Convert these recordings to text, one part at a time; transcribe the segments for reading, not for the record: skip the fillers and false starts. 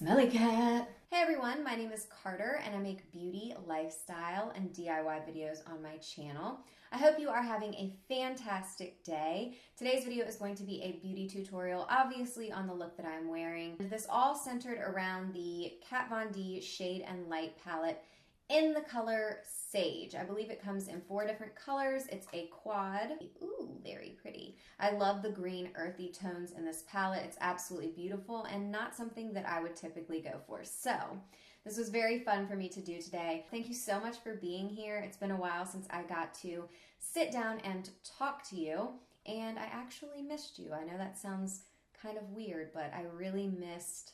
Smelly cat. Hey everyone, my name is Carter and I make beauty, lifestyle, and DIY videos on my channel. I hope you are having a fantastic day. Today's video is going to be a beauty tutorial, obviously on the look that I'm wearing. This all centered around the Kat Von D Shade and Light palette in the color Sage. I believe it comes in 4 different colors. It's a quad. Ooh, very pretty. I love the green earthy tones in this palette. It's absolutely beautiful and not something that I would typically go for. So this was very fun for me to do today. Thank you so much for being here. It's been a while since I got to sit down and talk to you, and I actually missed you. I know that sounds kind of weird, but I really missed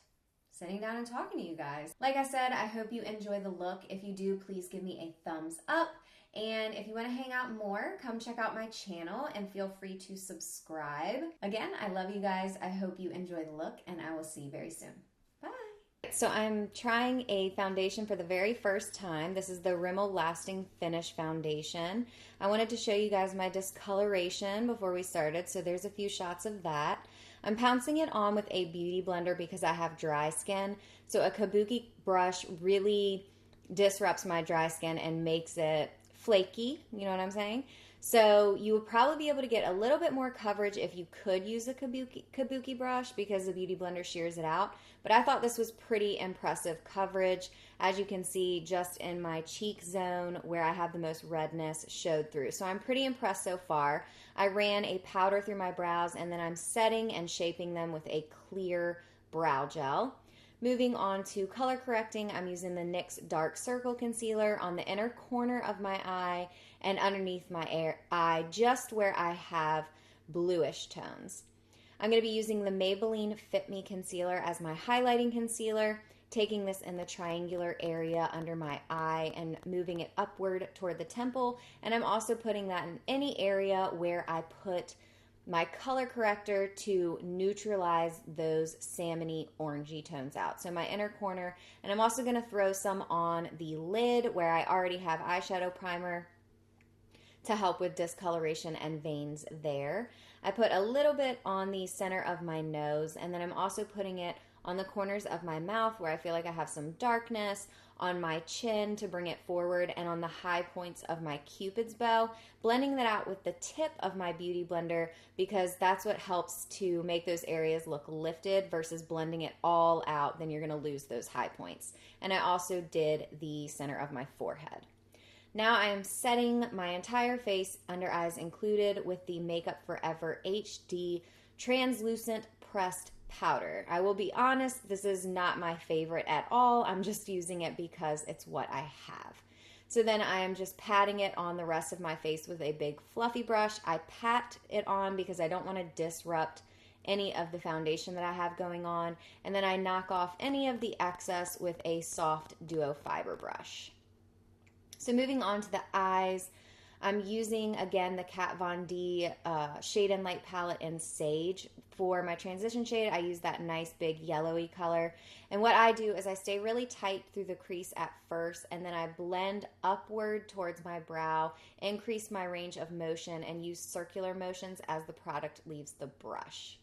sitting down and talking to you guys. Like I said, I hope you enjoy the look. If you do, please give me a thumbs up. And if you want to hang out more, come check out my channel and feel free to subscribe. Again, I love you guys. I hope you enjoy the look, and I will see you very soon. Bye. So I'm trying a foundation for the very first time. This is the Rimmel Lasting Finish Foundation. I wanted to show you guys my discoloration before we started, so there's a few shots of that. I'm pouncing it on with a beauty blender because I have dry skin. So a kabuki brush really disrupts my dry skin and makes it flaky, you know what I'm saying? So you would probably be able to get a little bit more coverage if you could use a kabuki brush because the beauty blender shears it out. But I thought this was pretty impressive coverage. As you can see, just in my cheek zone where I have the most redness showed through. So I'm pretty impressed so far. I ran a powder through my brows and then I'm setting and shaping them with a clear brow gel. Moving on to color correcting, I'm using the NYX Dark Circle Concealer on the inner corner of my eye and underneath my eye, just where I have bluish tones. I'm going to be using the Maybelline Fit Me Concealer as my highlighting concealer, taking this in the triangular area under my eye and moving it upward toward the temple. And I'm also putting that in any area where I put my color corrector to neutralize those salmony orangey tones out. So my inner corner, and I'm also going to throw some on the lid where I already have eyeshadow primer to help with discoloration and veins there. I put a little bit on the center of my nose, and then I'm also putting it on the corners of my mouth where I feel like I have some darkness, on my chin to bring it forward, and on the high points of my Cupid's bow, blending that out with the tip of my beauty blender because that's what helps to make those areas look lifted versus blending it all out, then you're going to lose those high points. And I also did the center of my forehead. Now I am setting my entire face, under eyes included, with the Makeup Forever HD Translucent Pressed Powder. I will be honest, this is not my favorite at all. I'm just using it because it's what I have. So then I am just patting it on the rest of my face with a big fluffy brush. I pat it on because I don't want to disrupt any of the foundation that I have going on. And then I knock off any of the excess with a soft duo fiber brush. So moving on to the eyes, I'm using, again, the Kat Von D Shade and Light palette in Sage. For my transition shade, I use that nice big yellowy color. And what I do is I stay really tight through the crease at first, and then I blend upward towards my brow, increase my range of motion, and use circular motions as the product leaves the brush.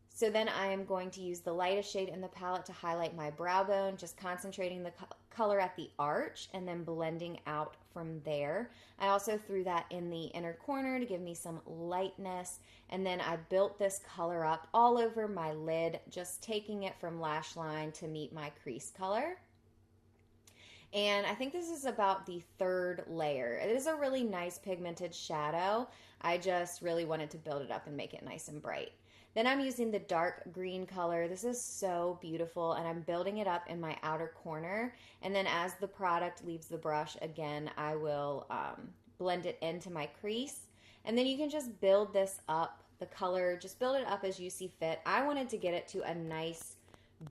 So then I am going to use the lightest shade in the palette to highlight my brow bone, just concentrating the color at the arch and then blending out from there. I also threw that in the inner corner to give me some lightness, and then I built this color up all over my lid, just taking it from lash line to meet my crease color. And I think this is about the 3rd layer. It is a really nice pigmented shadow. I just really wanted to build it up and make it nice and bright. Then I'm using the dark green color. This is so beautiful, and I'm building it up in my outer corner. And then as the product leaves the brush, again, I will blend it into my crease. And then you can just build this up, the color, just build it up as you see fit. I wanted to get it to a nice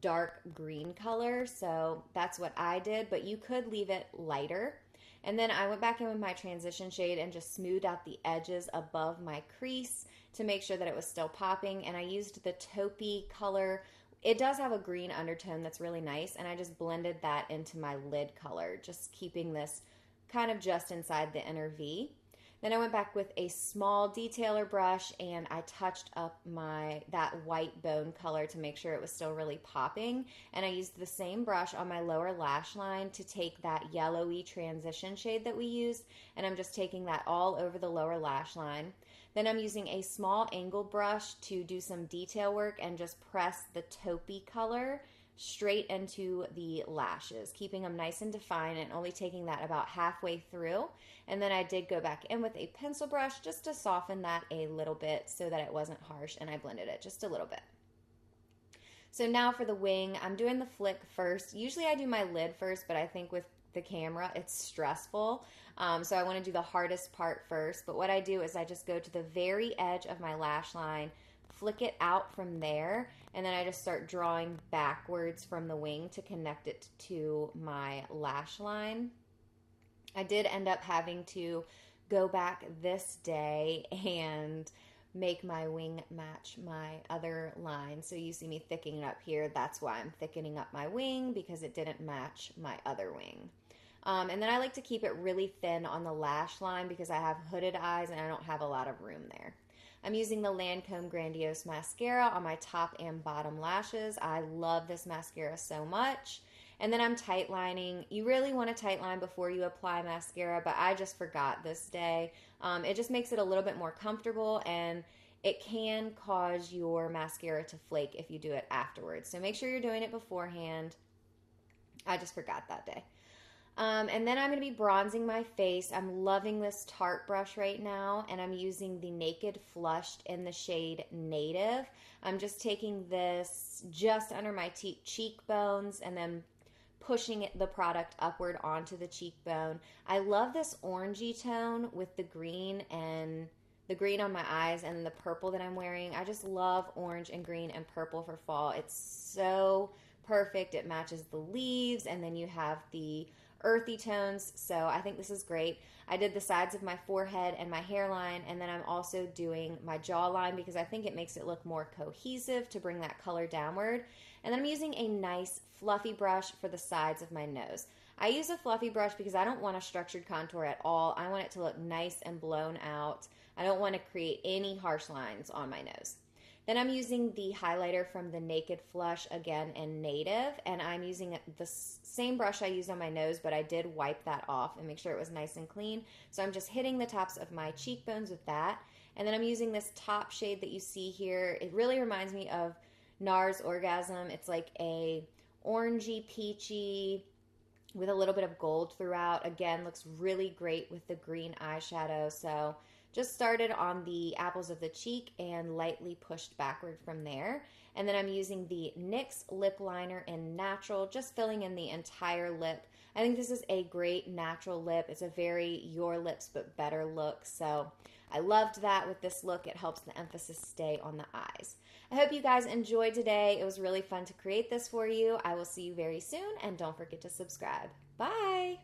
dark green color, so that's what I did, but you could leave it lighter. And then I went back in with my transition shade and just smoothed out the edges above my crease to make sure that it was still popping. And I used the Taupe color. It does have a green undertone that's really nice, and I just blended that into my lid color, just keeping this kind of just inside the inner V. Then I went back with a small detailer brush and I touched up that white bone color to make sure it was still really popping. And I used the same brush on my lower lash line to take that yellowy transition shade that we used, and I'm just taking that all over the lower lash line. Then I'm using a small angle brush to do some detail work and just press the taupey color straight into the lashes, keeping them nice and defined and only taking that about halfway through. And then I did go back in with a pencil brush just to soften that a little bit so that it wasn't harsh, and I blended it just a little bit. So now for the wing, I'm doing the flick first. Usually I do my lid first, but I think with the camera it's stressful. So I want to do the hardest part first. But what I do is I just go to the very edge of my lash line, flick it out from there, and then I just start drawing backwards from the wing to connect it to my lash line. I did end up having to go back this day and make my wing match my other line. So you see me thickening up here. That's why I'm thickening up my wing, because it didn't match my other wing. And then I like to keep it really thin on the lash line because I have hooded eyes and I don't have a lot of room there. I'm using the Lancome Grandiose mascara on my top and bottom lashes. I love this mascara so much. And then I'm tight lining. You really want to tight line before you apply mascara, but I just forgot this day. It just makes it a little bit more comfortable, and it can cause your mascara to flake if you do it afterwards. So make sure you're doing it beforehand. I just forgot that day. And then I'm going to be bronzing my face. I'm loving this Tarte brush right now, and I'm using the Naked Flushed in the shade Native. I'm just taking this just under my cheekbones and then pushing the product upward onto the cheekbone. I love this orangey tone with the green on my eyes and the purple that I'm wearing. I just love orange and green and purple for fall. It's so perfect. It matches the leaves, and then you have the earthy tones, so I think this is great. I did the sides of my forehead and my hairline, and then I'm also doing my jawline because I think it makes it look more cohesive to bring that color downward. And then I'm using a nice fluffy brush for the sides of my nose. I use a fluffy brush because I don't want a structured contour at all. I want it to look nice and blown out. I don't want to create any harsh lines on my nose. Then I'm using the highlighter from the Naked Flush again in Native, and I'm using the same brush I used on my nose, but I did wipe that off and make sure it was nice and clean. So I'm just hitting the tops of my cheekbones with that. And then I'm using this top shade that you see here. It really reminds me of NARS Orgasm. It's like a orangey, peachy, with a little bit of gold throughout. Again, looks really great with the green eyeshadow. So just started on the apples of the cheek and lightly pushed backward from there. And then I'm using the NYX lip liner in Natural, just filling in the entire lip. I think this is a great natural lip. It's a very your lips but better look. So I loved that with this look. It helps the emphasis stay on the eyes. I hope you guys enjoyed today. It was really fun to create this for you. I will see you very soon, and don't forget to subscribe. Bye!